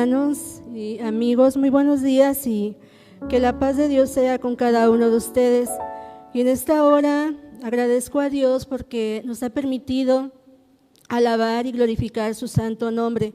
hermanos y amigos, muy buenos días y que la paz de Dios sea con cada uno de ustedes. Y en esta hora agradezco a Dios porque nos ha permitido alabar y glorificar su santo nombre.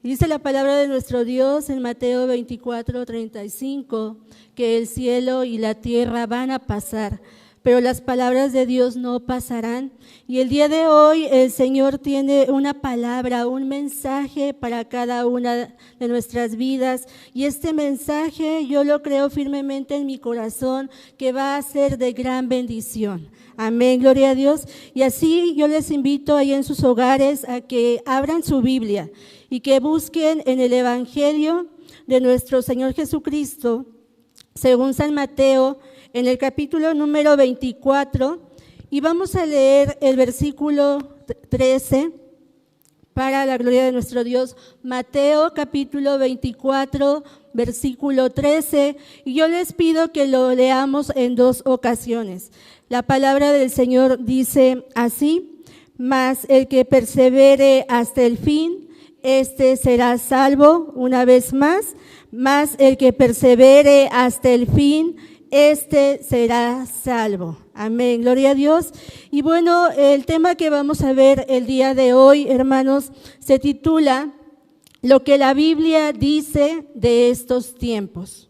Y dice la palabra de nuestro Dios en Mateo 24:35, que el cielo y la tierra van a pasar, pero las palabras de Dios no pasarán. Y el día de hoy el Señor tiene una palabra, un mensaje para cada una de nuestras vidas. Y este mensaje yo lo creo firmemente en mi corazón que va a ser de gran bendición. Amén, gloria a Dios. Y así yo les invito ahí en sus hogares a que abran su Biblia y que busquen en el Evangelio de nuestro Señor Jesucristo, según San Mateo, en el capítulo número 24, y vamos a leer el versículo 13 para la gloria de nuestro Dios. Mateo capítulo 24, versículo 13, y yo les pido que lo leamos en dos ocasiones. La palabra del Señor dice así: mas el que persevere hasta el fin, este será salvo. Una vez más, mas el que persevere hasta el fin, este será salvo. Amén, gloria a Dios. Y bueno, el tema que vamos a ver el día de hoy, hermanos, se titula Lo que la Biblia dice de estos tiempos.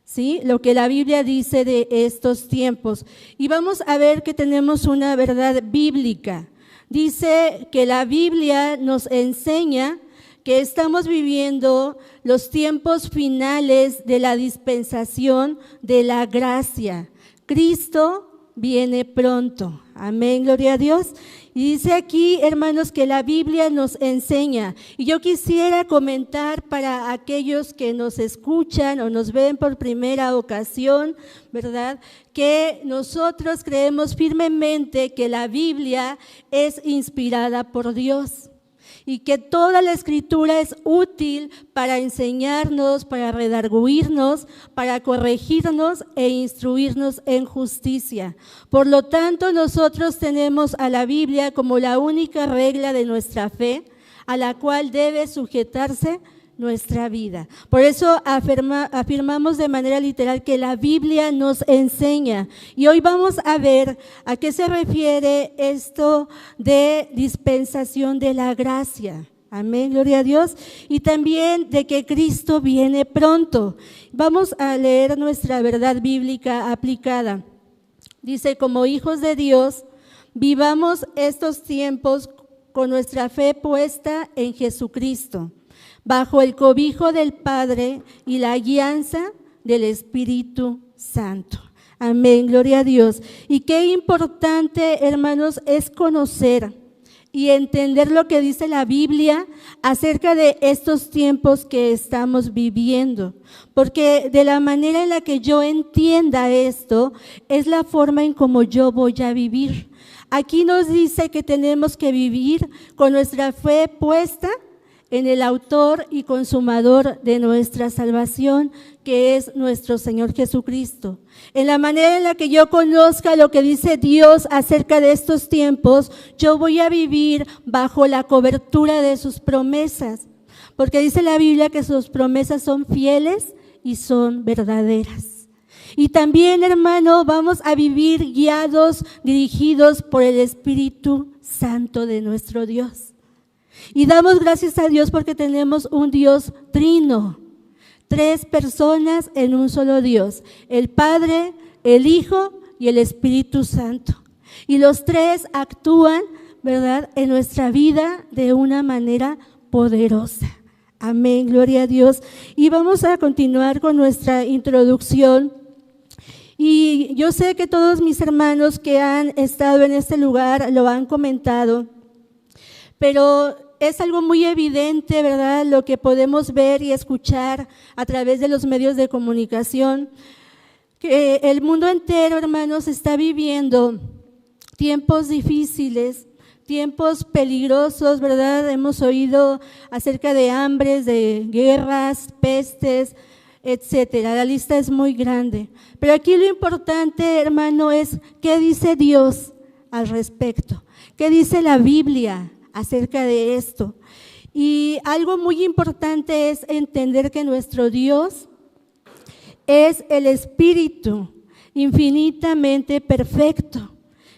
¿Sí? Lo que la Biblia dice de estos tiempos. Y vamos a ver que tenemos una verdad bíblica. Dice que la Biblia nos enseña que estamos viviendo los tiempos finales de la dispensación de la gracia. Cristo viene pronto. Amén, gloria a Dios. Y dice aquí, hermanos, que la Biblia nos enseña. Y yo quisiera comentar para aquellos que nos escuchan o nos ven por primera ocasión, ¿verdad? Que nosotros creemos firmemente que la Biblia es inspirada por Dios. Y que toda la Escritura es útil para enseñarnos, para redarguirnos, para corregirnos e instruirnos en justicia. Por lo tanto, nosotros tenemos a la Biblia como la única regla de nuestra fe, a la cual debe sujetarse nuestra vida. Por eso afirmamos de manera literal que la Biblia nos enseña. Y hoy vamos a ver a qué se refiere esto de dispensación de la gracia. Amén, gloria a Dios. Y también de que Cristo viene pronto. Vamos a leer nuestra verdad bíblica aplicada. Dice: como hijos de Dios, vivamos estos tiempos con nuestra fe puesta en Jesucristo, bajo el cobijo del Padre y la guianza del Espíritu Santo. Amén, gloria a Dios. Y qué importante, hermanos, es conocer y entender lo que dice la Biblia acerca de estos tiempos que estamos viviendo. Porque de la manera en la que yo entienda esto, es la forma en cómo yo voy a vivir. Aquí nos dice que tenemos que vivir con nuestra fe puesta en el autor y consumador de nuestra salvación, que es nuestro Señor Jesucristo. En la manera en la que yo conozca lo que dice Dios acerca de estos tiempos, yo voy a vivir bajo la cobertura de sus promesas, porque dice la Biblia que sus promesas son fieles y son verdaderas. Y también, hermano, vamos a vivir guiados, dirigidos por el Espíritu Santo de nuestro Dios. Y damos gracias a Dios porque tenemos un Dios trino, 3 personas en un solo Dios: el Padre, el Hijo y el Espíritu Santo. Y los 3 actúan, ¿verdad?, en nuestra vida de una manera poderosa. Amén, gloria a Dios. Y vamos a continuar con nuestra introducción. Y yo sé que todos mis hermanos que han estado en este lugar lo han comentado, pero es algo muy evidente, ¿verdad?, lo que podemos ver y escuchar a través de los medios de comunicación, que el mundo entero, hermanos, está viviendo tiempos difíciles, tiempos peligrosos, ¿verdad? Hemos oído acerca de hambres, de guerras, pestes, etcétera. La lista es muy grande. Pero aquí lo importante, hermano, es qué dice Dios al respecto, qué dice la Biblia acerca de esto. Y algo muy importante es entender que nuestro Dios es el Espíritu infinitamente perfecto,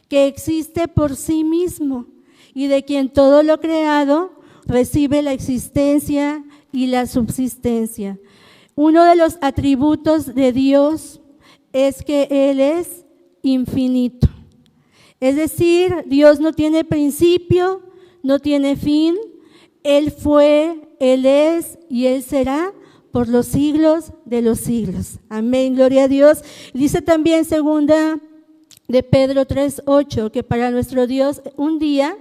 que existe por sí mismo y de quien todo lo creado recibe la existencia y la subsistencia. Uno de los atributos de Dios es que Él es infinito. Es decir, Dios no tiene principio, no tiene fin. Él fue, Él es y Él será por los siglos de los siglos. Amén, gloria a Dios. Dice también segunda de Pedro 3:8, que para nuestro Dios un día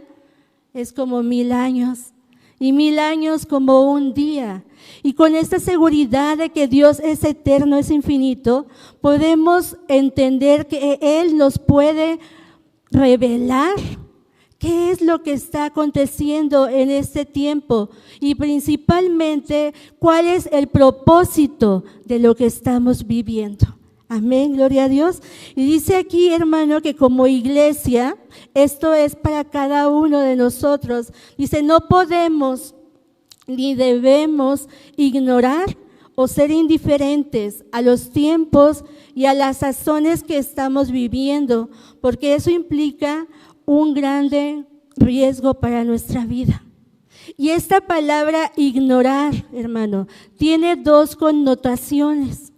es como 1000 años y 1000 años como un día. Y con esta seguridad de que Dios es eterno, es infinito, podemos entender que Él nos puede revelar qué es lo que está aconteciendo en este tiempo y principalmente cuál es el propósito de lo que estamos viviendo. Amén, gloria a Dios. Y dice aquí, hermano, que como iglesia, esto es para cada uno de nosotros. Dice, no podemos ni debemos ignorar o ser indiferentes a los tiempos y a las sazones que estamos viviendo, porque eso implica un grande riesgo para nuestra vida. Y esta palabra ignorar, hermano, tiene dos connotaciones.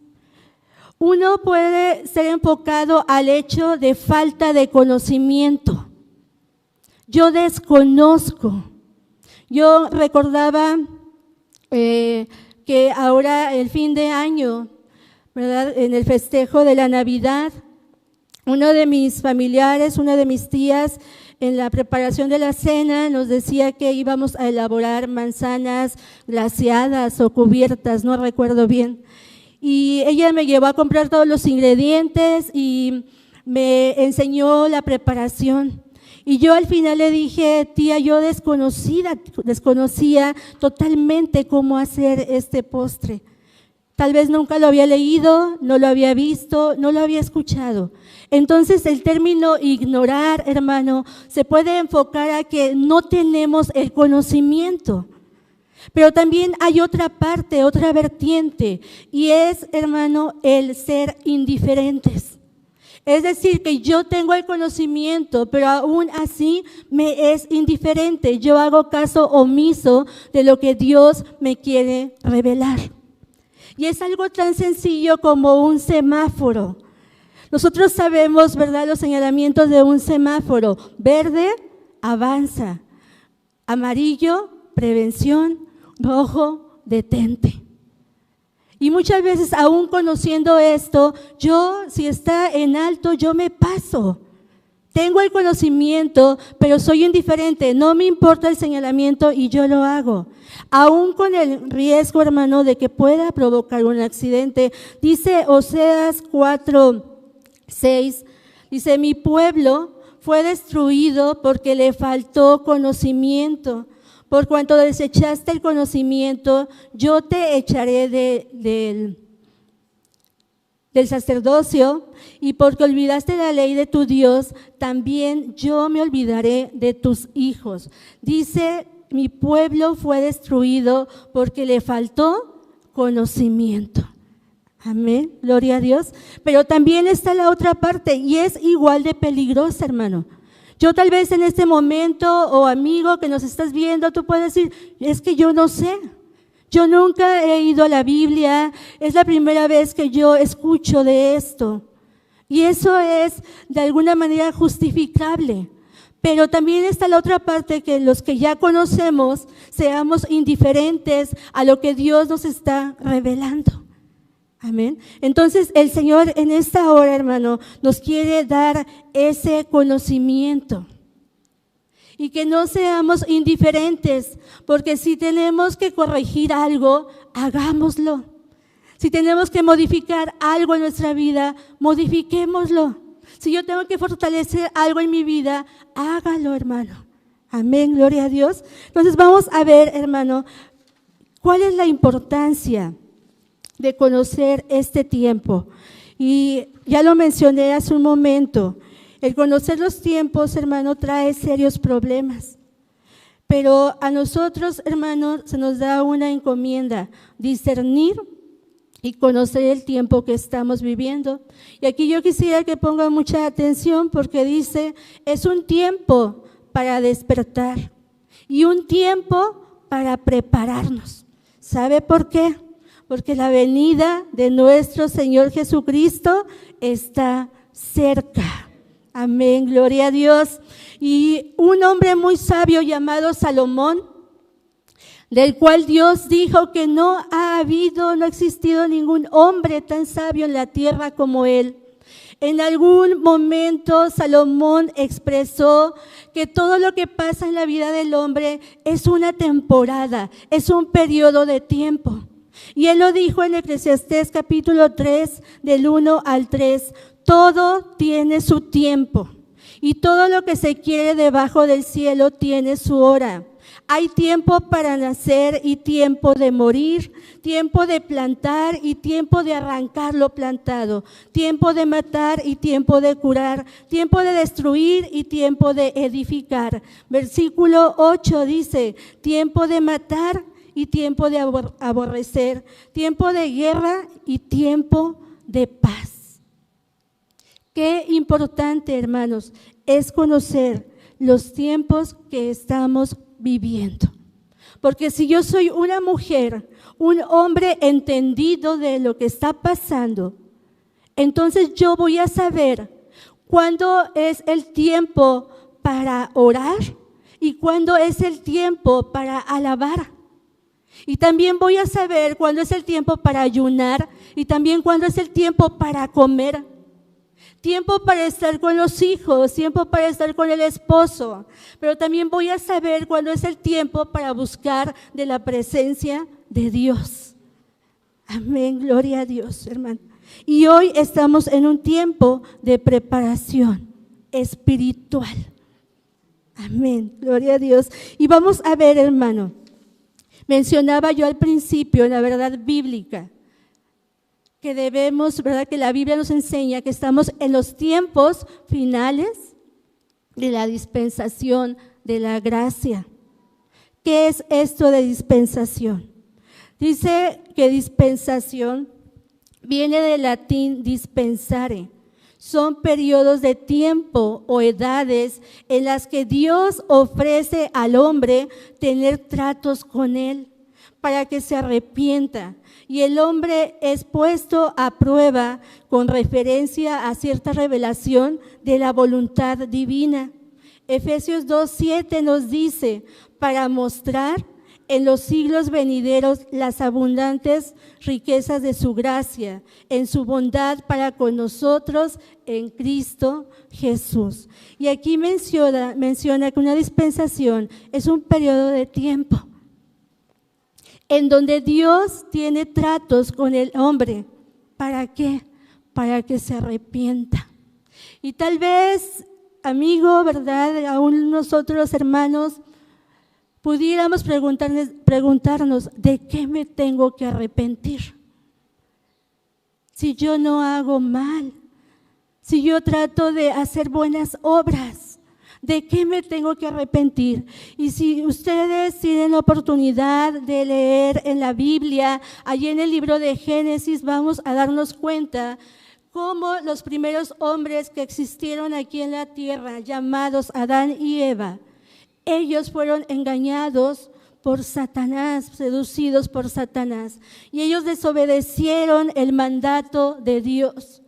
Uno puede ser enfocado al hecho de falta de conocimiento. Yo desconozco. Yo recordaba que ahora el fin de año, ¿verdad?, en el festejo de la Navidad, uno de mis familiares, una de mis tías, en la preparación de la cena nos decía que íbamos a elaborar manzanas glaseadas o cubiertas, no recuerdo bien. Y ella me llevó a comprar todos los ingredientes y me enseñó la preparación. Y yo al final le dije, tía, yo desconocía totalmente cómo hacer este postre. Tal vez nunca lo había leído, no lo había visto, no lo había escuchado. Entonces el término ignorar, hermano, se puede enfocar a que no tenemos el conocimiento. Pero también hay otra parte, otra vertiente, y es, hermano, el ser indiferentes. Es decir, que yo tengo el conocimiento, pero aún así me es indiferente. Yo hago caso omiso de lo que Dios me quiere revelar. Y es algo tan sencillo como un semáforo. Nosotros sabemos, ¿verdad?, los señalamientos de un semáforo. Verde, avanza. Amarillo, prevención. Rojo, detente. Y muchas veces, aún conociendo esto, yo, si está en alto, yo me paso. Tengo el conocimiento, pero soy indiferente. No me importa el señalamiento y yo lo hago. Aún con el riesgo, hermano, de que pueda provocar un accidente. Dice Oseas 4:6, dice, mi pueblo fue destruido porque le faltó conocimiento. Por cuanto desechaste el conocimiento, yo te echaré del sacerdocio, y porque olvidaste la ley de tu Dios, también yo me olvidaré de tus hijos. Dice, mi pueblo fue destruido porque le faltó conocimiento. Amén, gloria a Dios. Pero también está la otra parte y es igual de peligrosa, hermano. Yo tal vez en este momento, o amigo que nos estás viendo, tú puedes decir, es que yo no sé. Yo nunca he ido a la Biblia, es la primera vez que yo escucho de esto. Y eso es de alguna manera justificable. Pero también está la otra parte, que los que ya conocemos seamos indiferentes a lo que Dios nos está revelando. Amén. Entonces el Señor en esta hora, hermano, nos quiere dar ese conocimiento. Y que no seamos indiferentes, porque si tenemos que corregir algo, hagámoslo. Si tenemos que modificar algo en nuestra vida, modifiquémoslo. Si yo tengo que fortalecer algo en mi vida, hágalo, hermano. Amén, gloria a Dios. Entonces vamos a ver, hermano, cuál es la importancia de conocer este tiempo. Y ya lo mencioné hace un momento. El conocer los tiempos, hermano, trae serios problemas. Pero a nosotros, hermanos, se nos da una encomienda: discernir y conocer el tiempo que estamos viviendo. Y aquí yo quisiera que pongan mucha atención, porque dice, es un tiempo para despertar y un tiempo para prepararnos. ¿Sabe por qué? Porque la venida de nuestro Señor Jesucristo está cerca. Amén, gloria a Dios. Y un hombre muy sabio llamado Salomón, del cual Dios dijo que no ha existido ningún hombre tan sabio en la tierra como él. En algún momento Salomón expresó que todo lo que pasa en la vida del hombre es una temporada, es un periodo de tiempo. Y él lo dijo en Eclesiastés capítulo 3, del 1 al 3, todo tiene su tiempo y todo lo que se quiere debajo del cielo tiene su hora. Hay tiempo para nacer y tiempo de morir, tiempo de plantar y tiempo de arrancar lo plantado, tiempo de matar y tiempo de curar, tiempo de destruir y tiempo de edificar. Versículo 8 dice, tiempo de matar y tiempo de aborrecer, tiempo de guerra y tiempo de paz. Qué importante, hermanos, es conocer los tiempos que estamos viviendo. Porque si yo soy una mujer, un hombre entendido de lo que está pasando, entonces yo voy a saber cuándo es el tiempo para orar y cuándo es el tiempo para alabar. Y también voy a saber cuándo es el tiempo para ayunar y también cuándo es el tiempo para comer. Tiempo para estar con los hijos, tiempo para estar con el esposo, pero también voy a saber cuándo es el tiempo para buscar de la presencia de Dios. Amén, gloria a Dios, hermano. Y hoy estamos en un tiempo de preparación espiritual. Amén, gloria a Dios. Y vamos a ver, hermano, mencionaba yo al principio en la verdad bíblica, que debemos, ¿verdad? Que la Biblia nos enseña que estamos en los tiempos finales de la dispensación de la gracia. ¿Qué es esto de dispensación? Dice que dispensación viene del latín dispensare. Son periodos de tiempo o edades en las que Dios ofrece al hombre tener tratos con él para que se arrepienta. Y el hombre es puesto a prueba con referencia a cierta revelación de la voluntad divina. Efesios 2:7 nos dice, para mostrar en los siglos venideros las abundantes riquezas de su gracia, en su bondad para con nosotros en Cristo Jesús. Y aquí menciona que una dispensación es un periodo de tiempo en donde Dios tiene tratos con el hombre. ¿Para qué? Para que se arrepienta. Y tal vez, amigo, ¿verdad? Aún nosotros, hermanos, pudiéramos preguntarnos, ¿de qué me tengo que arrepentir? Si yo no hago mal, si yo trato de hacer buenas obras, ¿de qué me tengo que arrepentir? Y si ustedes tienen la oportunidad de leer en la Biblia, allí en el libro de Génesis, vamos a darnos cuenta cómo los primeros hombres que existieron aquí en la tierra, llamados Adán y Eva, ellos fueron engañados por Satanás, seducidos por Satanás, y ellos desobedecieron el mandato de Dios.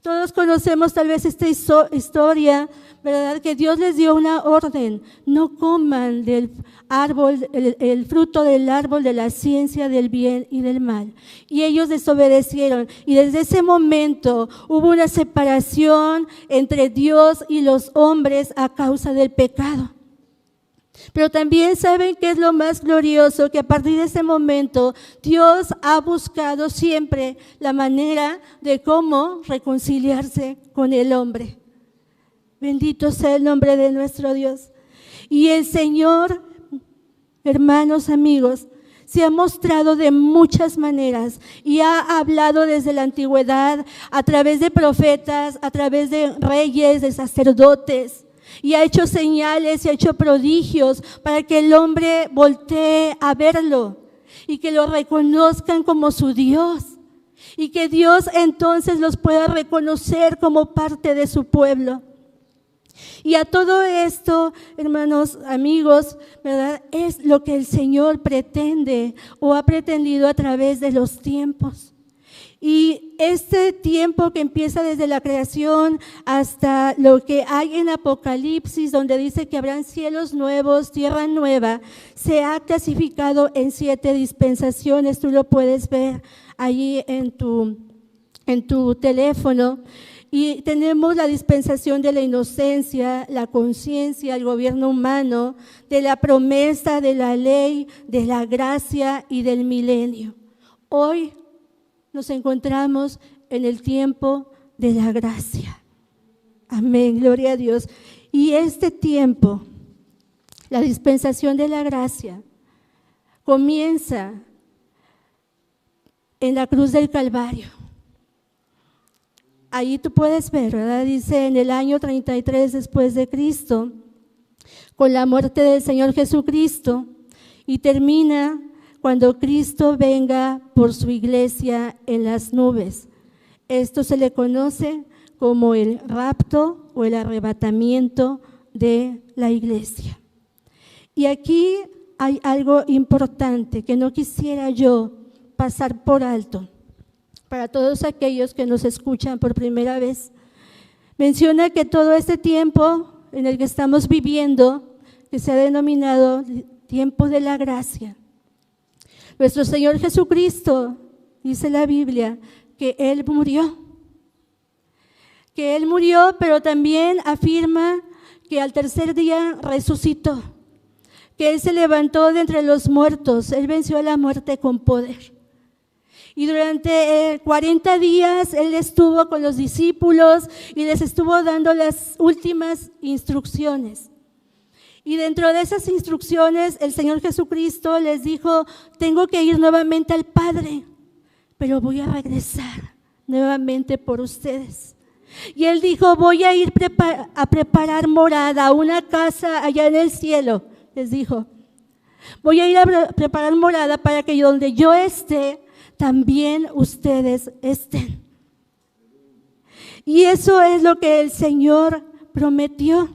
Todos conocemos tal vez esta historia, ¿verdad? Que Dios les dio una orden: no coman del árbol, el fruto del árbol de la ciencia del bien y del mal. Y ellos desobedecieron, y desde ese momento hubo una separación entre Dios y los hombres a causa del pecado. Pero también saben que es lo más glorioso, que a partir de ese momento Dios ha buscado siempre la manera de cómo reconciliarse con el hombre. Bendito sea el nombre de nuestro Dios. Y el Señor, hermanos, amigos, se ha mostrado de muchas maneras y ha hablado desde la antigüedad a través de profetas, a través de reyes, de sacerdotes. y ha hecho señales y ha hecho prodigios para que el hombre voltee a verlo y que lo reconozcan como su Dios y que Dios entonces los pueda reconocer como parte de su pueblo. Y a todo esto, hermanos, amigos, ¿verdad? Es lo que el Señor pretende o ha pretendido a través de los tiempos. Y este tiempo que empieza desde la creación hasta lo que hay en Apocalipsis, donde dice que habrán cielos nuevos, tierra nueva, se ha clasificado en 7 dispensaciones. Tú lo puedes ver allí en tu teléfono. Y tenemos la dispensación de la inocencia, la conciencia, el gobierno humano, de la promesa, de la ley, de la gracia y del milenio. Hoy nos encontramos en el tiempo de la gracia. Amén, gloria a Dios. Y este tiempo, la dispensación de la gracia, comienza en la cruz del Calvario. Ahí tú puedes ver, ¿verdad? Dice en el año 33 después de Cristo, con la muerte del Señor Jesucristo, y termina cuando Cristo venga por su iglesia en las nubes. Esto se le conoce como el rapto o el arrebatamiento de la iglesia. Y aquí hay algo importante que no quisiera yo pasar por alto. Para todos aquellos que nos escuchan por primera vez, menciona que todo este tiempo en el que estamos viviendo, que se ha denominado tiempo de la gracia, nuestro Señor Jesucristo, dice la Biblia, que Él murió. Que Él murió, pero también afirma que al tercer día resucitó, que Él se levantó de entre los muertos, Él venció a la muerte con poder. Y durante 40 días Él estuvo con los discípulos y les estuvo dando las últimas instrucciones. Y dentro de esas instrucciones el Señor Jesucristo les dijo, tengo que ir nuevamente al Padre, pero voy a regresar nuevamente por ustedes. Y Él dijo, voy a ir a preparar morada, una casa allá en el cielo, les dijo. Voy a ir a preparar morada para que donde yo esté, también ustedes estén. Y eso es lo que el Señor prometió.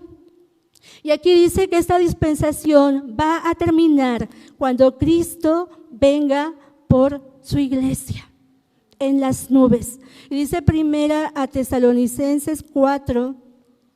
Y aquí dice que esta dispensación va a terminar cuando Cristo venga por su iglesia en las nubes. Y dice primera a Tesalonicenses 4,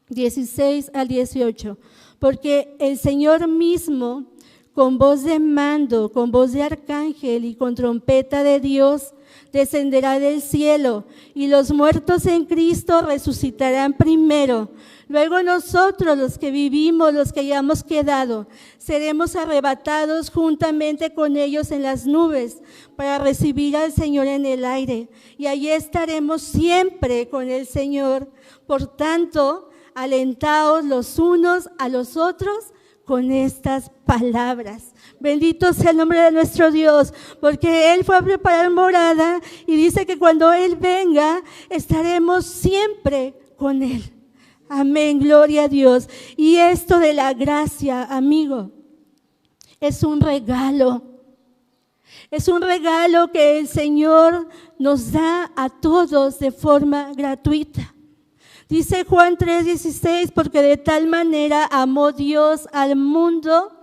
16 al 18, porque el Señor mismo, con voz de mando, con voz de arcángel y con trompeta de Dios, descenderá del cielo, y los muertos en Cristo resucitarán primero. Luego nosotros, los que vivimos, los que hayamos quedado, seremos arrebatados juntamente con ellos en las nubes para recibir al Señor en el aire. Y allí estaremos siempre con el Señor. Por tanto, alentaos los unos a los otros con estas palabras. Bendito sea el nombre de nuestro Dios, porque Él fue a preparar morada y dice que cuando Él venga, estaremos siempre con Él. Amén, gloria a Dios. Y esto de la gracia, amigo, es un regalo. Es un regalo que el Señor nos da a todos de forma gratuita. Dice Juan 3:16, porque de tal manera amó Dios al mundo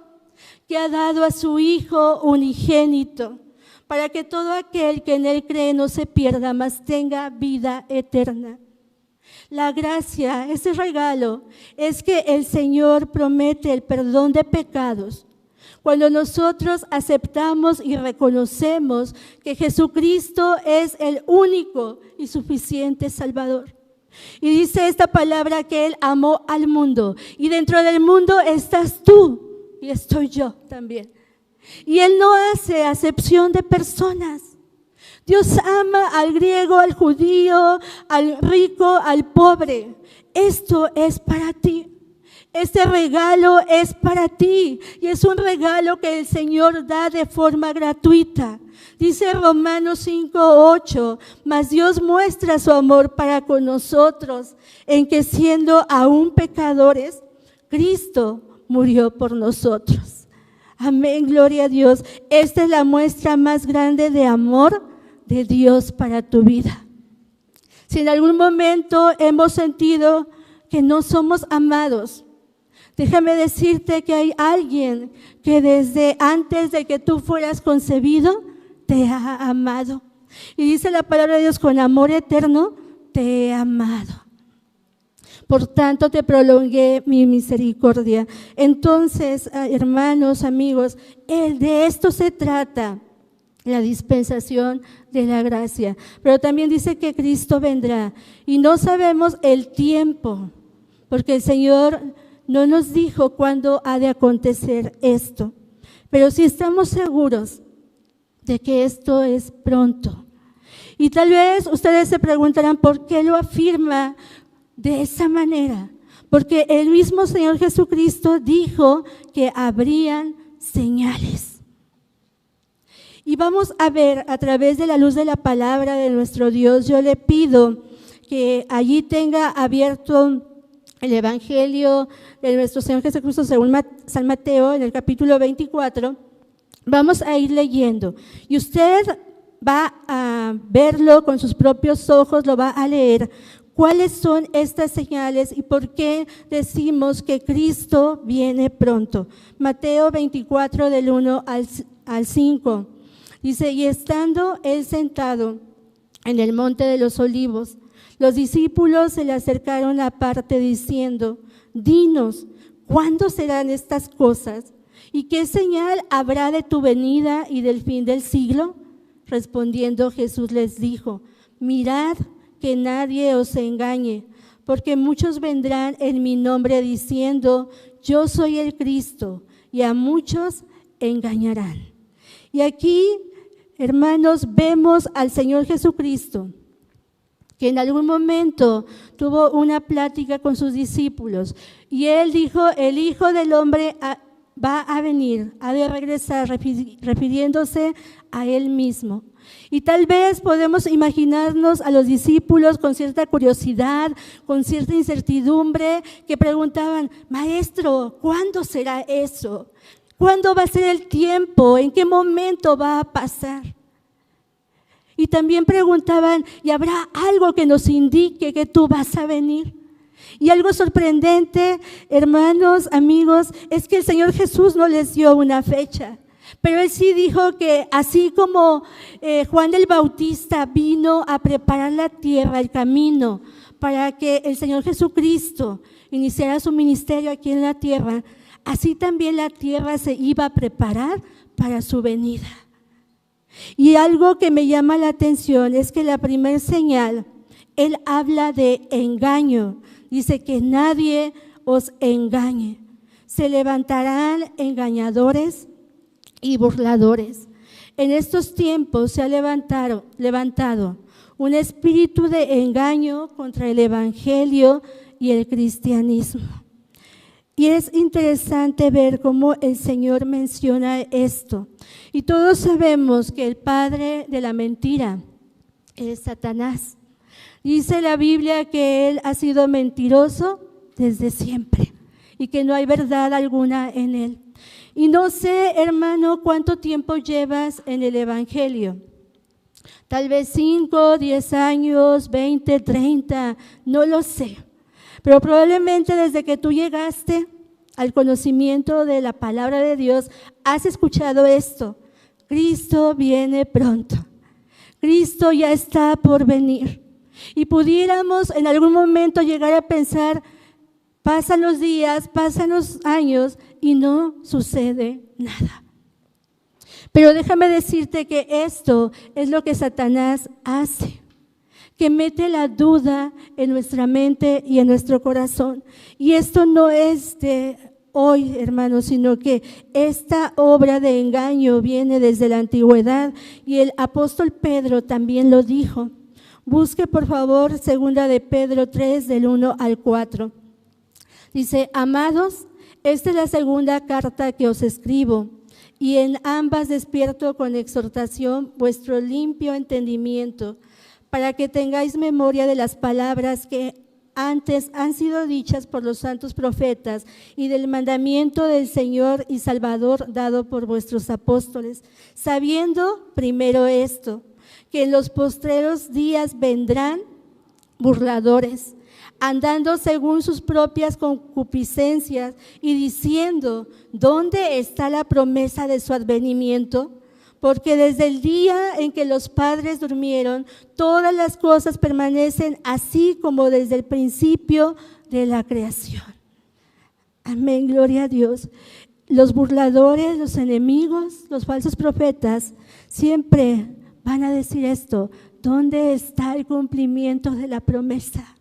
que ha dado a su Hijo unigénito, para que todo aquel que en Él cree no se pierda, mas tenga vida eterna. La gracia, ese regalo, es que el Señor promete el perdón de pecados. Cuando nosotros aceptamos y reconocemos que Jesucristo es el único y suficiente Salvador. Y dice esta palabra que Él amó al mundo. Y dentro del mundo estás tú y estoy yo también. Y Él no hace acepción de personas. Dios ama al griego, al judío, al rico, al pobre. Esto es para ti. Este regalo es para ti y es un regalo que el Señor da de forma gratuita. Dice Romanos 5:8, mas Dios muestra su amor para con nosotros en que siendo aún pecadores, Cristo murió por nosotros. Amén, gloria a Dios. Esta es la muestra más grande de amor de Dios para tu vida. Si en algún momento hemos sentido que no somos amados, déjame decirte que hay alguien que desde antes de que tú fueras concebido, te ha amado. Y dice la palabra de Dios, con amor eterno te he amado. Por tanto, te prolongué mi misericordia. Entonces, hermanos, amigos, de esto se trata, la dispensación de la gracia. Pero también dice que Cristo vendrá y no sabemos el tiempo, porque el Señor no nos dijo cuándo ha de acontecer esto. Pero sí estamos seguros de que esto es pronto. Y tal vez ustedes se preguntarán por qué lo afirma de esa manera. Porque el mismo Señor Jesucristo dijo que habrían señales. Y vamos a ver a través de la luz de la palabra de nuestro Dios. Yo le pido que allí tenga abierto el Evangelio de nuestro Señor Jesucristo según San Mateo en el capítulo 24. Vamos a ir leyendo y usted va a verlo con sus propios ojos, lo va a leer. ¿Cuáles son estas señales y por qué decimos que Cristo viene pronto? Mateo 24 del 1 al 5. Dice, y estando él sentado en el monte de los olivos, los discípulos se le acercaron aparte diciendo, dinos, ¿cuándo serán estas cosas? ¿Y qué señal habrá de tu venida y del fin del siglo? Respondiendo Jesús les dijo, mirad que nadie os engañe, porque muchos vendrán en mi nombre diciendo, yo soy el Cristo, y a muchos engañarán. Y aquí, hermanos, vemos al Señor Jesucristo, que en algún momento tuvo una plática con sus discípulos, y él dijo, el Hijo del Hombre va a venir, ha de regresar, refiriéndose a él mismo. Y tal vez podemos imaginarnos a los discípulos con cierta curiosidad, con cierta incertidumbre, que preguntaban, Maestro, ¿cuándo será eso? ¿Cuándo va a ser el tiempo? ¿En qué momento va a pasar? Y también preguntaban, ¿y habrá algo que nos indique que tú vas a venir? Y algo sorprendente, hermanos, amigos, es que el Señor Jesús no les dio una fecha. Pero él sí dijo que así como Juan el Bautista vino a preparar la tierra, el camino, para que el Señor Jesucristo iniciara su ministerio aquí en la tierra, así también la tierra se iba a preparar para su venida. Y algo que me llama la atención es que la primera señal, él habla de engaño, dice que nadie os engañe. Se levantarán engañadores y burladores. En estos tiempos se ha levantado un espíritu de engaño contra el evangelio y el cristianismo. Y es interesante ver cómo el Señor menciona esto. Y todos sabemos que el padre de la mentira es Satanás. Dice la Biblia que él ha sido mentiroso desde siempre y que no hay verdad alguna en él. Y no sé, hermano, cuánto tiempo llevas en el evangelio. Tal vez 5, 10 años, 20, 30, no lo sé. Pero probablemente desde que tú llegaste al conocimiento de la palabra de Dios, has escuchado esto. Cristo viene pronto. Cristo ya está por venir. Y pudiéramos en algún momento llegar a pensar, pasan los días, pasan los años y no sucede nada. Pero déjame decirte que esto es lo que Satanás hace, que mete la duda en nuestra mente y en nuestro corazón. Y esto no es de hoy, hermanos, sino que esta obra de engaño viene desde la antigüedad y el apóstol Pedro también lo dijo. Busque por favor 2 de Pedro 3 del 1 al 4. Dice, amados, esta es la segunda carta que os escribo, y en ambas despierto con exhortación vuestro limpio entendimiento, para que tengáis memoria de las palabras que antes han sido dichas por los santos profetas y del mandamiento del Señor y Salvador dado por vuestros apóstoles, sabiendo primero esto, que en los postreros días vendrán burladores, andando según sus propias concupiscencias y diciendo, ¿dónde está la promesa de su advenimiento? Porque desde el día en que los padres durmieron, todas las cosas permanecen así como desde el principio de la creación. Amén, gloria a Dios. Los burladores, los enemigos, los falsos profetas, siempre van a decir esto, ¿dónde está el cumplimiento de la promesa?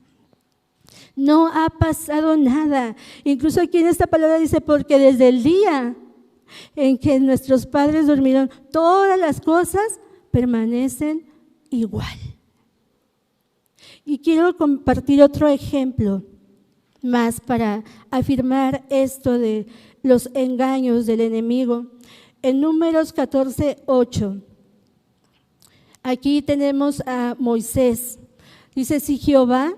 No ha pasado nada. Incluso aquí en esta palabra dice, porque desde el día en que nuestros padres durmieron, todas las cosas permanecen igual. Y quiero compartir otro ejemplo más para afirmar esto de los engaños del enemigo. En Números 14:8, aquí tenemos a Moisés. Dice, si Jehová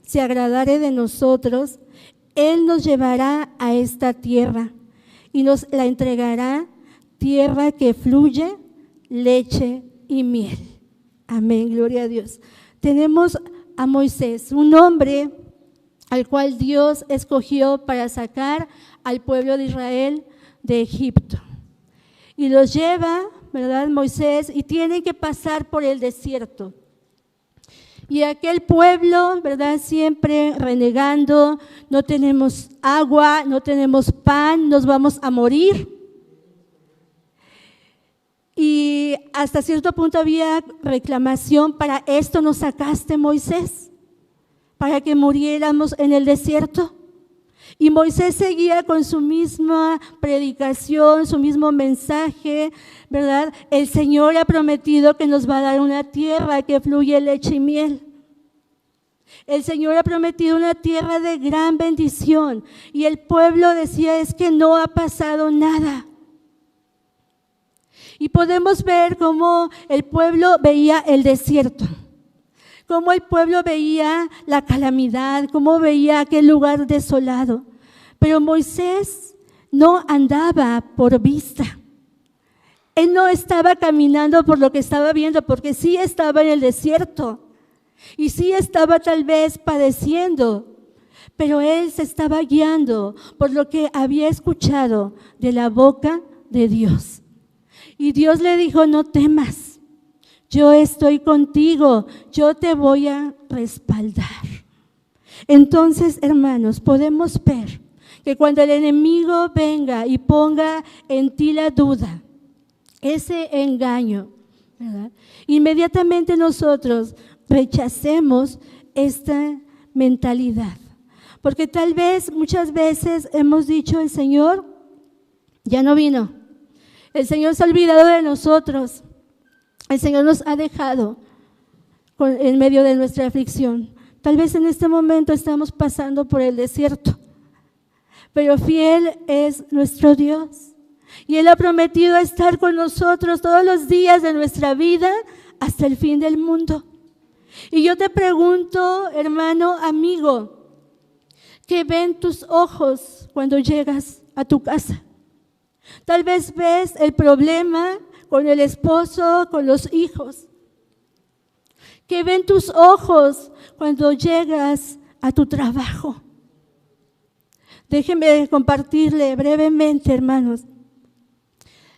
se agradare de nosotros, Él nos llevará a esta tierra y nos la entregará, tierra que fluye leche y miel. Amén, gloria a Dios. Tenemos a Moisés, un hombre al cual Dios escogió para sacar al pueblo de Israel de Egipto. Y los lleva, ¿verdad, Moisés? Y tienen que pasar por el desierto. Y aquel pueblo, ¿verdad? Siempre renegando, no tenemos agua, no tenemos pan, nos vamos a morir. Y hasta cierto punto había reclamación, para esto nos sacaste, Moisés, para que muriéramos en el desierto. Y Moisés seguía con su misma predicación, su mismo mensaje, ¿verdad? El Señor ha prometido que nos va a dar una tierra que fluye leche y miel. El Señor ha prometido una tierra de gran bendición. Y el pueblo decía, es que no ha pasado nada. Y podemos ver cómo el pueblo veía el desierto, cómo el pueblo veía la calamidad, cómo veía aquel lugar desolado. Pero Moisés no andaba por vista. Él no estaba caminando por lo que estaba viendo, porque sí estaba en el desierto y sí estaba tal vez padeciendo, pero él se estaba guiando por lo que había escuchado de la boca de Dios. Y Dios le dijo, no temas, yo estoy contigo, yo te voy a respaldar. Entonces, hermanos, podemos ver que cuando el enemigo venga y ponga en ti la duda, ese engaño, ¿verdad? Inmediatamente nosotros rechacemos esta mentalidad. Porque tal vez, muchas veces hemos dicho, el Señor ya no vino, el Señor se ha olvidado de nosotros, el Señor nos ha dejado en medio de nuestra aflicción. Tal vez en este momento estamos pasando por el desierto, pero fiel es nuestro Dios. Y Él ha prometido estar con nosotros todos los días de nuestra vida hasta el fin del mundo. Y yo te pregunto, hermano, amigo, ¿qué ven tus ojos cuando llegas a tu casa? Tal vez ves el problema con el esposo, con los hijos. ¿Qué ven tus ojos cuando llegas a tu trabajo? Déjenme compartirle brevemente, hermanos,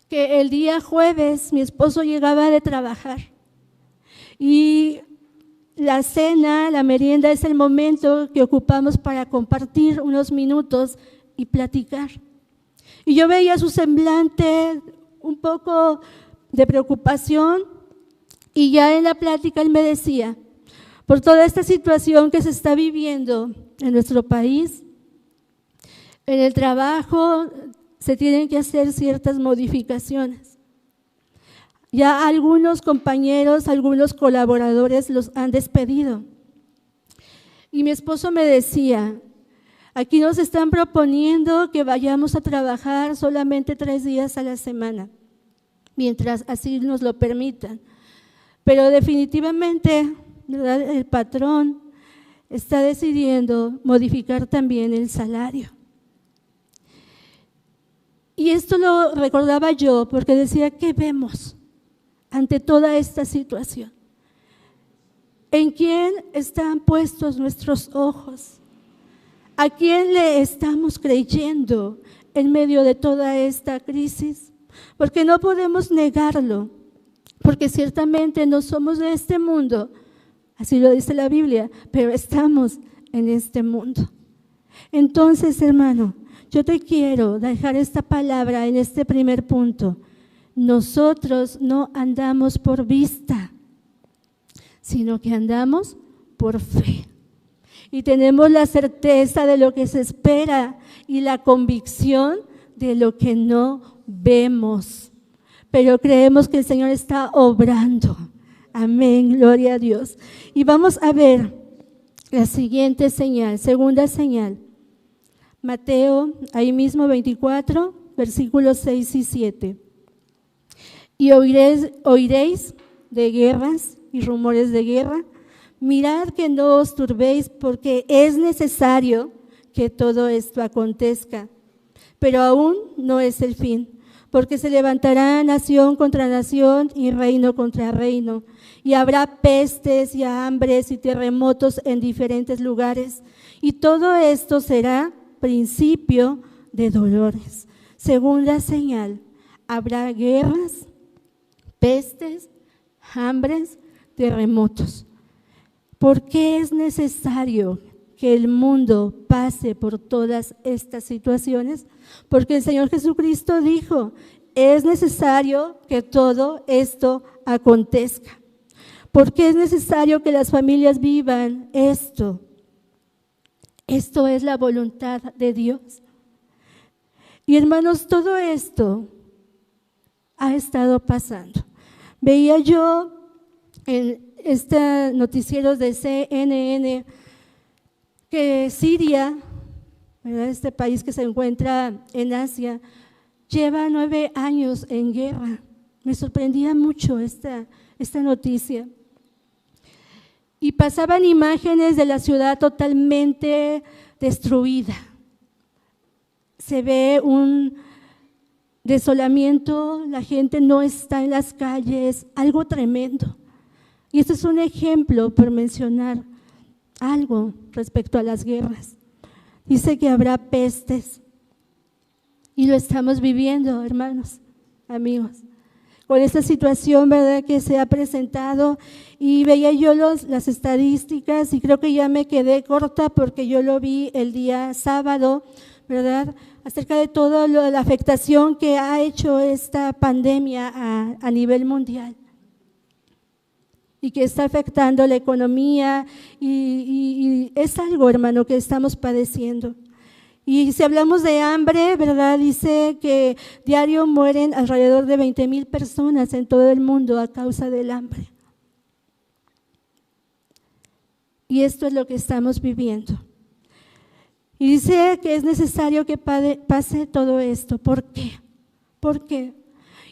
que el día jueves mi esposo llegaba de trabajar y la cena, la merienda es el momento que ocupamos para compartir unos minutos y platicar. Y yo veía su semblante un poco de preocupación y ya en la plática él me decía, por toda esta situación que se está viviendo en nuestro país, en el trabajo se tienen que hacer ciertas modificaciones. Ya algunos compañeros, algunos colaboradores los han despedido. Y mi esposo me decía, aquí nos están proponiendo que vayamos a trabajar solamente 3 días a la semana, mientras así nos lo permitan. Pero definitivamente, ¿verdad?, el patrón está decidiendo modificar también el salario. Y esto lo recordaba yo porque decía, ¿qué vemos ante toda esta situación? ¿En quién están puestos nuestros ojos? ¿A quién le estamos creyendo en medio de toda esta crisis? Porque no podemos negarlo, porque ciertamente no somos de este mundo, así lo dice la Biblia, pero estamos en este mundo. Entonces, hermano, yo te quiero dejar esta palabra en este primer punto. Nosotros no andamos por vista, sino que andamos por fe. Y tenemos la certeza de lo que se espera y la convicción de lo que no vemos. Pero creemos que el Señor está obrando. Amén, gloria a Dios. Y vamos a ver la siguiente señal, segunda señal. Mateo, ahí mismo 24, versículos 6 y 7. Y oiréis de guerras y rumores de guerra. Mirad que no os turbéis, porque es necesario que todo esto acontezca. Pero aún no es el fin, porque se levantará nación contra nación y reino contra reino. Y habrá pestes y hambres y terremotos en diferentes lugares. Y todo esto será principio de dolores. Segunda señal, habrá guerras, pestes, hambres, terremotos. ¿Por qué es necesario que el mundo pase por todas estas situaciones? Porque el Señor Jesucristo dijo, es necesario que todo esto acontezca. ¿Por qué es necesario que las familias vivan esto? Esto es la voluntad de Dios. Y hermanos, todo esto ha estado pasando. Veía yo en noticieros de CNN que Siria, ¿verdad?, este país que se encuentra en Asia, lleva 9 años en guerra. Me sorprendía mucho esta noticia. Y pasaban imágenes de la ciudad totalmente destruida. Se ve un desolamiento, la gente no está en las calles, algo tremendo. Y este es un ejemplo por mencionar algo respecto a las guerras. Dice que habrá pestes y lo estamos viviendo, hermanos, amigos, con esta situación, ¿verdad?, que se ha presentado. Y veía yo las estadísticas y creo que ya me quedé corta porque yo lo vi el día sábado, ¿verdad?, acerca de toda la afectación que ha hecho esta pandemia a nivel mundial y que está afectando la economía y es algo, hermano, que estamos padeciendo. Y si hablamos de hambre, ¿verdad?, dice que diario mueren alrededor de 20,000 personas en todo el mundo a causa del hambre. Y esto es lo que estamos viviendo. Y dice que es necesario que pase todo esto. ¿Por qué? ¿Por qué?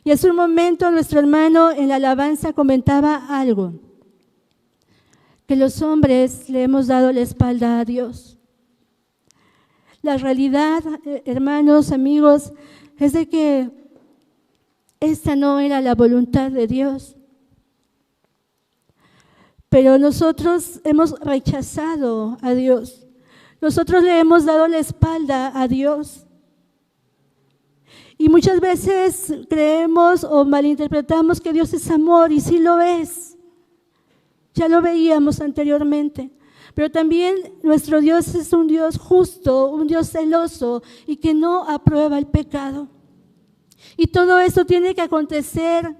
Y hace un momento nuestro hermano en la alabanza comentaba algo, que los hombres le hemos dado la espalda a Dios. La realidad, hermanos, amigos, es de que esta no era la voluntad de Dios. Pero nosotros hemos rechazado a Dios. Nosotros le hemos dado la espalda a Dios. Y muchas veces creemos o malinterpretamos que Dios es amor, y sí lo es. Ya lo veíamos anteriormente. Pero también nuestro Dios es un Dios justo, un Dios celoso y que no aprueba el pecado. Y todo esto tiene que acontecer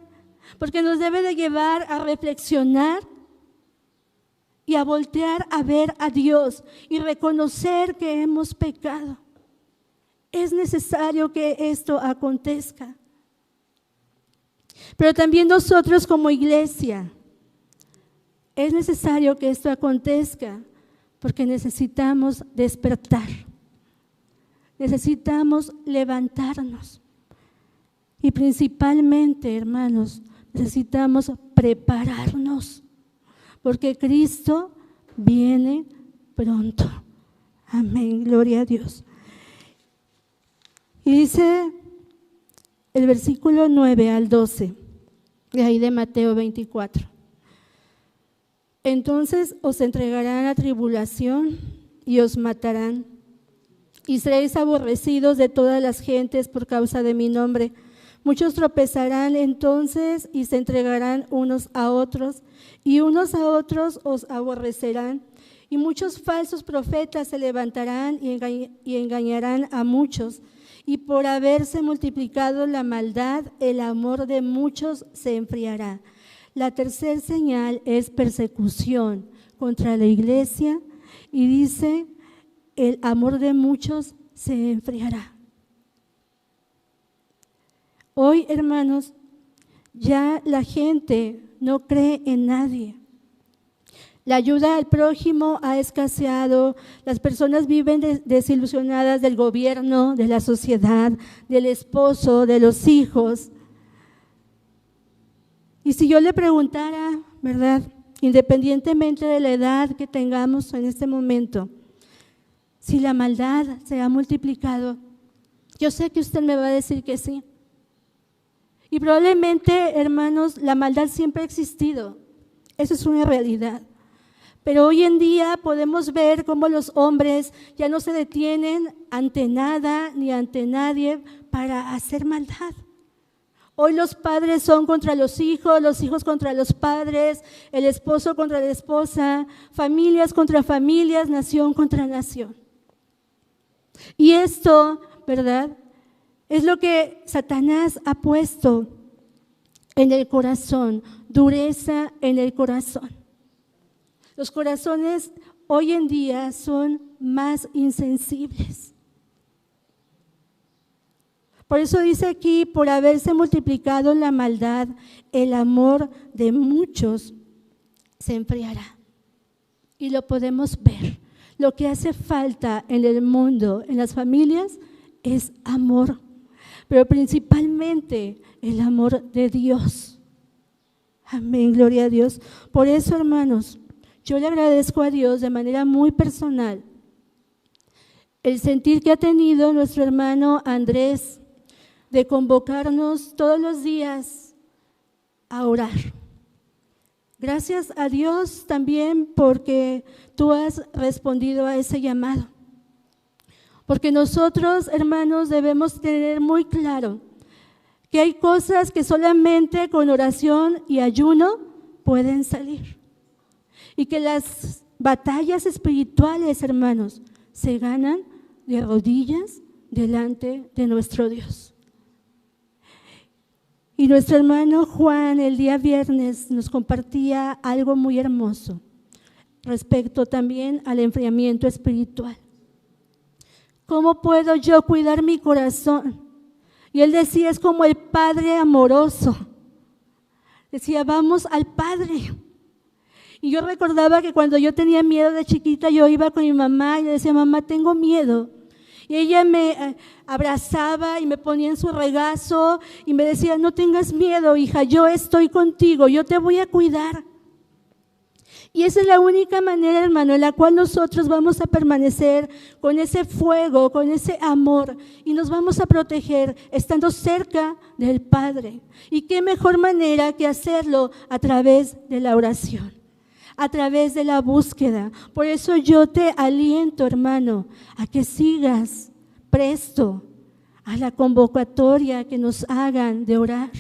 porque nos debe de llevar a reflexionar y a voltear a ver a Dios y reconocer que hemos pecado. Es necesario que esto acontezca. Pero también nosotros como iglesia, es necesario que esto acontezca porque necesitamos despertar, necesitamos levantarnos y principalmente, hermanos, necesitamos prepararnos porque Cristo viene pronto. Amén, gloria a Dios. Y dice el versículo 9 al 12, de ahí de Mateo 24. Entonces os entregarán a tribulación y os matarán, y seréis aborrecidos de todas las gentes por causa de mi nombre. Muchos tropezarán entonces y se entregarán unos a otros, y unos a otros os aborrecerán. Y muchos falsos profetas se levantarán y engañarán a muchos. Y por haberse multiplicado la maldad, el amor de muchos se enfriará. La tercera señal es persecución contra la iglesia, y dice, el amor de muchos se enfriará. Hoy, hermanos, ya la gente no cree en nadie. La ayuda al prójimo ha escaseado, las personas viven desilusionadas del gobierno, de la sociedad, del esposo, de los hijos. Y si yo le preguntara, ¿verdad?, independientemente de la edad que tengamos en este momento, si la maldad se ha multiplicado, yo sé que usted me va a decir que sí. Y probablemente, hermanos, la maldad siempre ha existido, eso es una realidad. Pero hoy en día podemos ver cómo los hombres ya no se detienen ante nada ni ante nadie para hacer maldad. Hoy los padres son contra los hijos contra los padres, el esposo contra la esposa, familias contra familias, nación contra nación. Y esto, ¿verdad?, es lo que Satanás ha puesto en el corazón, dureza en el corazón. Los corazones hoy en día son más insensibles. Por eso dice aquí, por haberse multiplicado la maldad, el amor de muchos se enfriará. Y lo podemos ver. Lo que hace falta en el mundo, en las familias, es amor. Pero principalmente el amor de Dios. Amén, gloria a Dios. Por eso, hermanos, yo le agradezco a Dios de manera muy personal el sentir que ha tenido nuestro hermano Andrés de convocarnos todos los días a orar. Gracias a Dios también porque tú has respondido a ese llamado. Porque nosotros, hermanos, debemos tener muy claro que hay cosas que solamente con oración y ayuno pueden salir. Y que las batallas espirituales, hermanos, se ganan de rodillas delante de nuestro Dios. Y nuestro hermano Juan el día viernes nos compartía algo muy hermoso respecto también al enfriamiento espiritual. ¿Cómo puedo yo cuidar mi corazón? Y él decía, es como el Padre amoroso. Decía, vamos al Padre. Y yo recordaba que cuando yo tenía miedo de chiquita, yo iba con mi mamá y le decía, mamá, tengo miedo. Y ella me abrazaba y me ponía en su regazo y me decía, no tengas miedo, hija, yo estoy contigo, yo te voy a cuidar. Y esa es la única manera, hermano, en la cual nosotros vamos a permanecer con ese fuego, con ese amor, y nos vamos a proteger estando cerca del Padre. Y qué mejor manera que hacerlo a través de la oración, a través de la búsqueda. Por eso yo te aliento, hermano, a que sigas presto a la convocatoria que nos hagan de orar.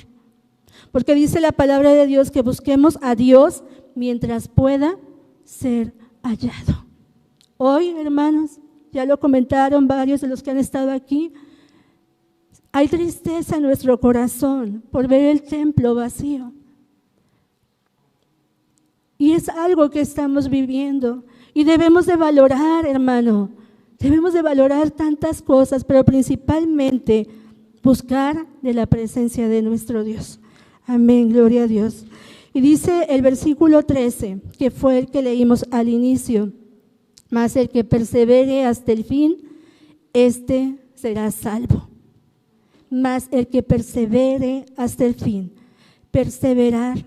Porque dice la palabra de Dios que busquemos a Dios mientras pueda ser hallado. Hoy, hermanos, ya lo comentaron varios de los que han estado aquí, hay tristeza en nuestro corazón por ver el templo vacío. Y es algo que estamos viviendo y debemos de valorar, hermano, debemos de valorar tantas cosas, pero principalmente buscar de la presencia de nuestro Dios. Amén, gloria a Dios. Y dice el versículo 13, que fue el que leímos al inicio, mas el que persevere hasta el fin, este será salvo. Mas el que persevere hasta el fin. Perseverar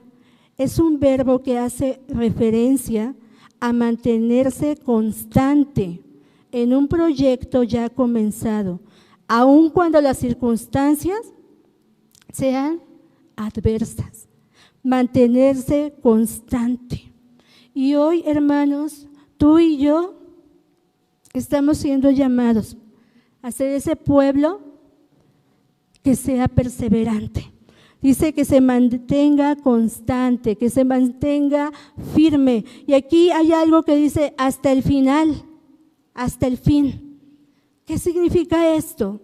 es un verbo que hace referencia a mantenerse constante en un proyecto ya comenzado, aun cuando las circunstancias sean adversas. Mantenerse constante. Y hoy, hermanos, tú y yo estamos siendo llamados a ser ese pueblo que sea perseverante. Dice que se mantenga constante, que se mantenga firme. Y aquí hay algo que dice hasta el final, hasta el fin. ¿Qué significa esto?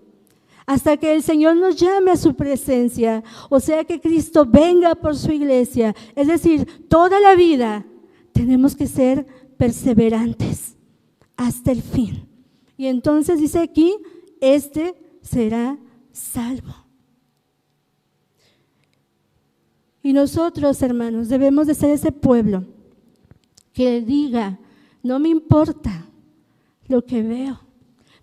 Hasta que el Señor nos llame a su presencia, o sea que Cristo venga por su iglesia. Es decir, toda la vida tenemos que ser perseverantes hasta el fin. Y entonces dice aquí, este será salvo. Y nosotros, hermanos, debemos de ser ese pueblo que diga, no me importa lo que veo.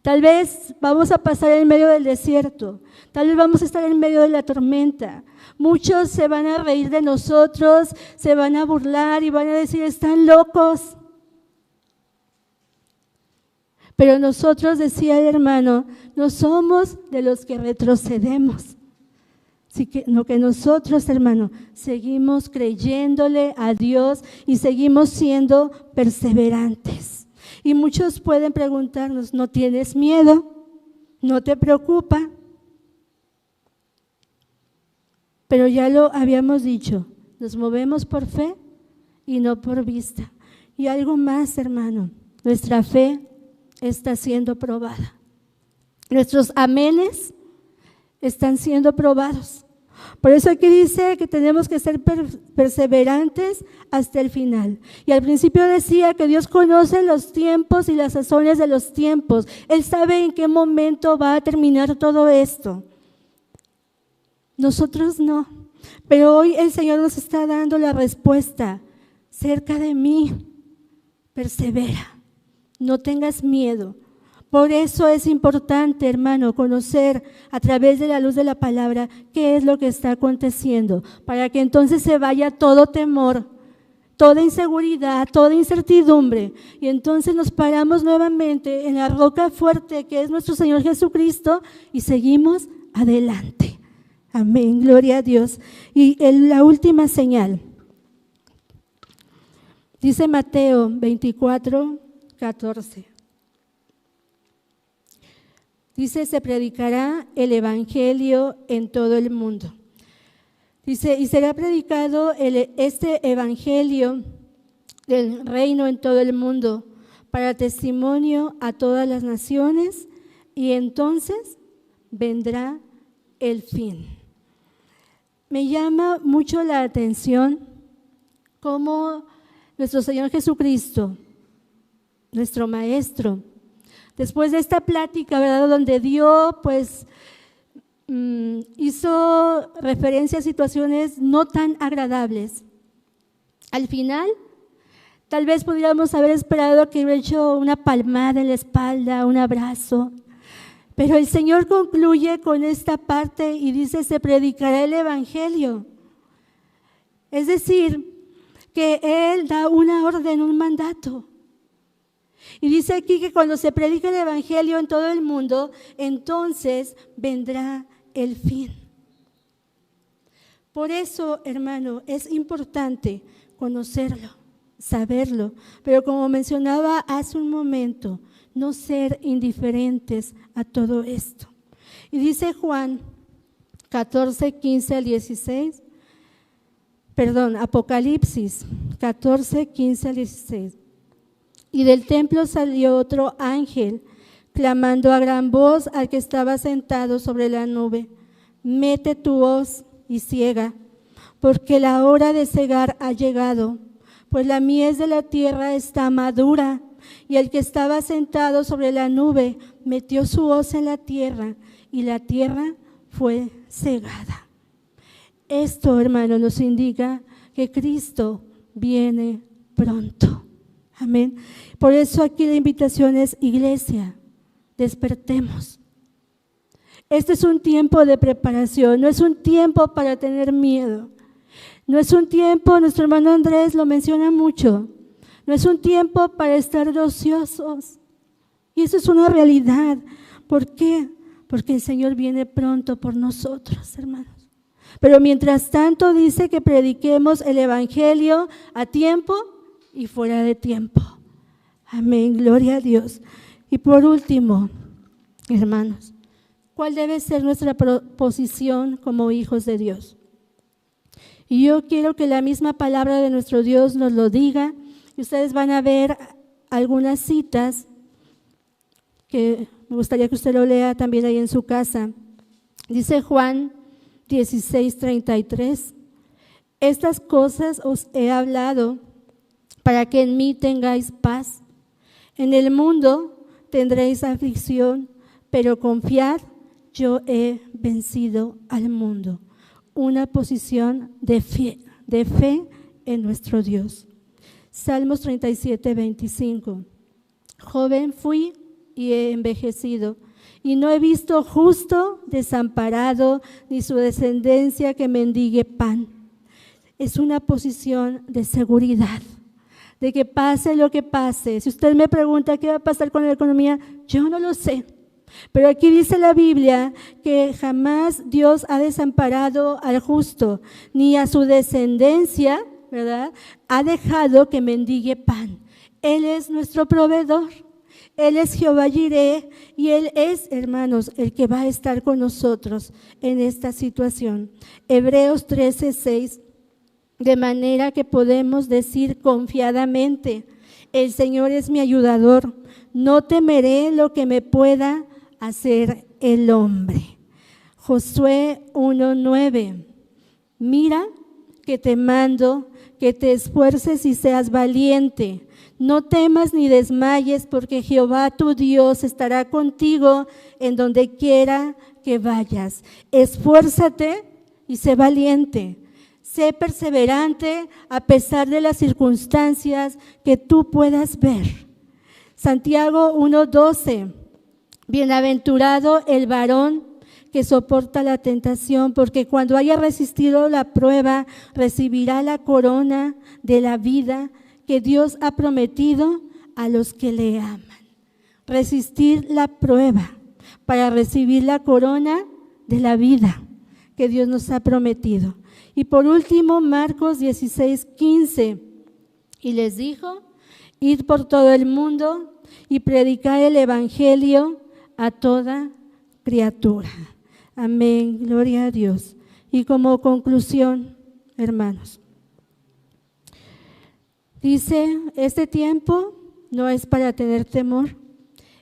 Tal vez vamos a pasar en medio del desierto, tal vez vamos a estar en medio de la tormenta. Muchos se van a reír de nosotros, se van a burlar y van a decir, están locos. Pero nosotros, decía el hermano, no somos de los que retrocedemos. Sino que nosotros, hermano, seguimos creyéndole a Dios y seguimos siendo perseverantes. Y muchos pueden preguntarnos, ¿no tienes miedo? ¿No te preocupa? Pero ya lo habíamos dicho, nos movemos por fe y no por vista. Y algo más, hermano, nuestra fe está siendo probada. Nuestros amenes están siendo probados. Por eso aquí dice que tenemos que ser perseverantes hasta el final. Y al principio decía que Dios conoce los tiempos y las sazones de los tiempos. Él sabe en qué momento va a terminar todo esto. Nosotros no. Pero hoy el Señor nos está dando la respuesta. Cerca de mí, persevera. No tengas miedo. Por eso es importante, hermano, conocer a través de la luz de la palabra qué es lo que está aconteciendo, para que entonces se vaya todo temor, toda inseguridad, toda incertidumbre, y entonces nos paramos nuevamente en la roca fuerte que es nuestro Señor Jesucristo y seguimos adelante. Amén, gloria a Dios. Y la última señal, dice Mateo 24:14. Dice, se predicará el evangelio en todo el mundo. Dice, y será predicado este evangelio del reino en todo el mundo para testimonio a todas las naciones y entonces vendrá el fin. Me llama mucho la atención cómo nuestro Señor Jesucristo, nuestro Maestro, después de esta plática, ¿verdad?, donde dio, hizo referencia a situaciones no tan agradables. Al final, tal vez pudiéramos haber esperado que hubiera hecho una palmada en la espalda, un abrazo, pero el Señor concluye con esta parte y dice, se predicará el evangelio. Es decir, que Él da una orden, un mandato. Y dice aquí que cuando se predica el evangelio en todo el mundo, entonces vendrá el fin. Por eso, hermano, es importante conocerlo, saberlo, pero como mencionaba hace un momento, no ser indiferentes a todo esto. Y dice Juan 14:15-16, Apocalipsis 14:15-16. Y del templo salió otro ángel, clamando a gran voz al que estaba sentado sobre la nube, mete tu hoz y ciega, porque la hora de cegar ha llegado, pues la mies de la tierra está madura. Y el que estaba sentado sobre la nube metió su hoz en la tierra, y la tierra fue cegada. Esto, hermano, nos indica que Cristo viene pronto. Amén. Por eso aquí la invitación es, iglesia, despertemos. Este es un tiempo de preparación, no es un tiempo para tener miedo. No es un tiempo, nuestro hermano Andrés lo menciona mucho, No es un tiempo para estar de ociosos. Y eso es una realidad. ¿Por qué? Porque el Señor viene pronto por nosotros, hermanos. Pero mientras tanto dice que prediquemos el Evangelio a tiempo y fuera de tiempo. Amén, gloria a Dios. Y por último, hermanos, ¿cuál debe ser nuestra posición como hijos de Dios? Y yo quiero que la misma palabra de nuestro Dios nos lo diga. Y ustedes van a ver algunas citas que me gustaría que usted lo lea también ahí en su casa. Dice Juan 16:33, estas cosas os he hablado para que en mí tengáis paz. En el mundo tendréis aflicción, pero confiad, yo he vencido al mundo. Una posición de fe en nuestro Dios. Salmos 37:25. Joven fui y he envejecido, y no he visto justo desamparado, ni su descendencia que mendigue pan. Es una posición de seguridad, de que pase lo que pase. Si usted me pregunta qué va a pasar con la economía, yo no lo sé. Pero aquí dice la Biblia que jamás Dios ha desamparado al justo, ni a su descendencia, ¿verdad?, ha dejado que mendigue pan. Él es nuestro proveedor. Él es Jehová Jireh y Él es, hermanos, el que va a estar con nosotros en esta situación. Hebreos 13:6, de manera que podemos decir confiadamente, el Señor es mi ayudador, no temeré lo que me pueda hacer el hombre. Josué 1:9, mira que te mando que te esfuerces y seas valiente. No temas ni desmayes, porque Jehová tu Dios estará contigo en donde quiera que vayas. Esfuérzate y sé valiente. Sé perseverante a pesar de las circunstancias que tú puedas ver. Santiago 1:12. Bienaventurado el varón que soporta la tentación, porque cuando haya resistido la prueba, recibirá la corona de la vida que Dios ha prometido a los que le aman. Resistir la prueba para recibir la corona de la vida que Dios nos ha prometido. Y por último, Marcos 16:15, y les dijo, id por todo el mundo y predicar el evangelio a toda criatura. Amén, gloria a Dios. Y como conclusión, hermanos, dice, este tiempo no es para tener temor,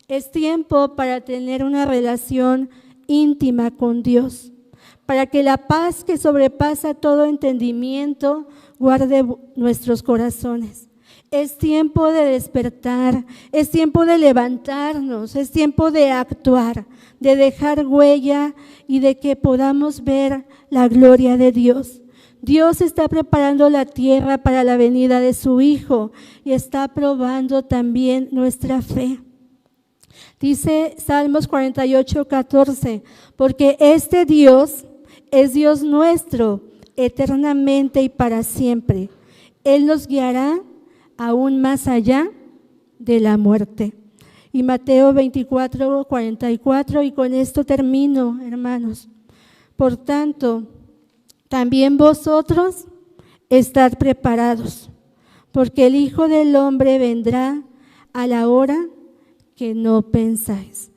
es tiempo para tener una relación íntima con Dios, para que la paz que sobrepasa todo entendimiento guarde nuestros corazones. Es tiempo de despertar, es tiempo de levantarnos, es tiempo de actuar, de dejar huella y de que podamos ver la gloria de Dios. Dios está preparando la tierra para la venida de su Hijo y está probando también nuestra fe. Dice Salmos 48:14, porque este Dios es Dios nuestro eternamente y para siempre. Él nos guiará aún más allá de la muerte. Y Mateo 24:44, y con esto termino, hermanos. Por tanto, también vosotros estad preparados, porque el Hijo del Hombre vendrá a la hora que no pensáis.